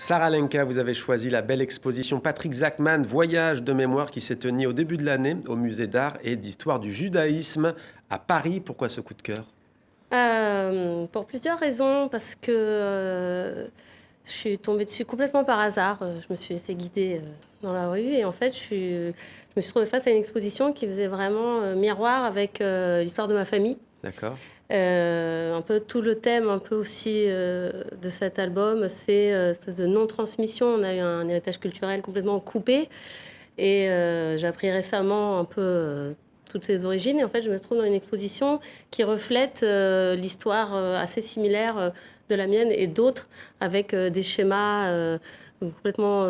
Sarah Lenka, vous avez choisi la belle exposition Patrick Zachman, Voyage de mémoire, qui s'est tenue au début de l'année au Musée d'art et d'histoire du judaïsme à Paris. Pourquoi ce coup de cœur? Pour plusieurs raisons, parce que je suis tombée dessus complètement par hasard. Je me suis laissée guider dans la rue et en fait, je me suis trouvée face à une exposition qui faisait vraiment miroir avec l'histoire de ma famille. D'accord. Un peu tout le thème, un peu aussi de cet album, c'est une espèce de non-transmission. On a eu un héritage culturel complètement coupé et j'ai appris récemment un peu toutes ses origines. Et en fait, je me trouve dans une exposition qui reflète l'histoire assez similaire de la mienne et d'autres, avec des schémas complètement...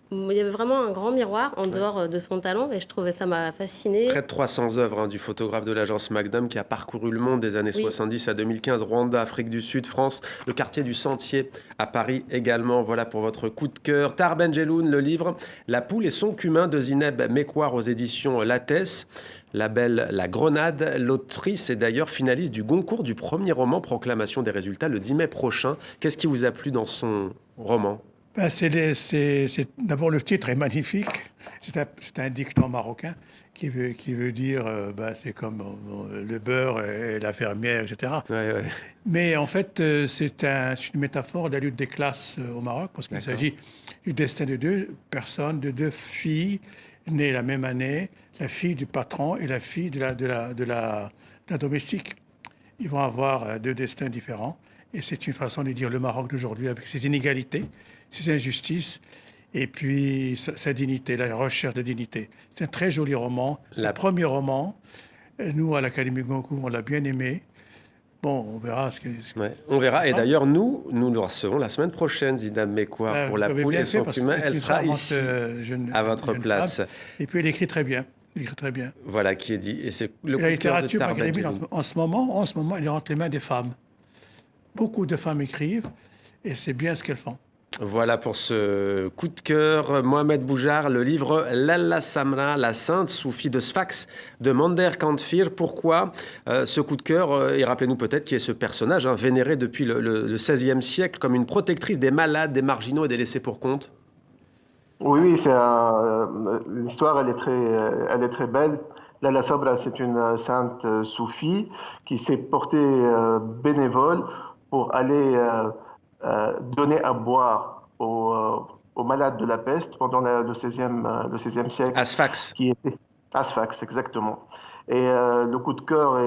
il y avait vraiment un grand miroir en dehors de son talent et je trouvais ça m'a fascinée. Près de 300 œuvres du photographe de l'agence Magnum qui a parcouru le monde des années 70 à 2015, Rwanda, Afrique du Sud, France, le quartier du Sentier à Paris également. Voilà pour votre coup de cœur. Tar Benjeloun, le livre La poule et son cumin de Zineb Mekouar aux éditions Lattès. La belle La Grenade, l'autrice est d'ailleurs finaliste du Goncourt du premier roman, proclamation des résultats le 10 mai prochain. Qu'est-ce qui vous a plu dans son roman? D'abord, le titre est magnifique. C'est un dicton marocain qui veut dire c'est comme le beurre et la fermière, etc. Ouais. Mais en fait, c'est une métaphore de la lutte des classes au Maroc, parce qu'il s'agit du destin de deux personnes, de deux filles nées la même année, la fille du patron et la fille de la domestique. Ils vont avoir deux destins différents. Et c'est une façon de dire le Maroc d'aujourd'hui, avec ses inégalités, ses injustices, et puis sa dignité, la recherche de dignité. C'est un très joli roman. C'est le premier roman. Nous, à l'Académie Goncourt, on l'a bien aimé. Bon, on verra ce que... On verra. Et d'ailleurs, nous le recevons la semaine prochaine, Zineb Mekouar, pour La poule et son cumin. Elle sera ici, à votre place. Et puis, elle écrit très bien. Voilà qui est dit. Et c'est le la coup de cœur de littérature Tar maghrébine, Benjeloun. en ce moment, elle est entre les mains des femmes. Beaucoup de femmes écrivent, et c'est bien ce qu'elles font. Voilà pour ce coup de cœur. Mohamed Boujar, le livre Lalla Samra, la sainte soufie de Sfax de Mander Kandfir. Pourquoi ce coup de cœur? Et rappelez-nous peut-être qui est ce personnage, vénéré depuis le XVIe siècle comme une protectrice des malades, des marginaux et des laissés pour compte. Oui, l'histoire, elle est très belle. Lalla Sabra, c'est une sainte soufie qui s'est portée bénévole pour aller donner à boire aux malades de la peste pendant le XVIe siècle. À Sfax. Qui était à Sfax, exactement. Et le coup de cœur,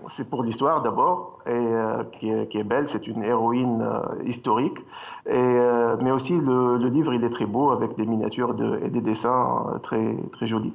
c'est pour l'histoire d'abord, et qui est belle. C'est une héroïne historique. Mais aussi, le livre, il est très beau avec des miniatures et des dessins très, très jolis.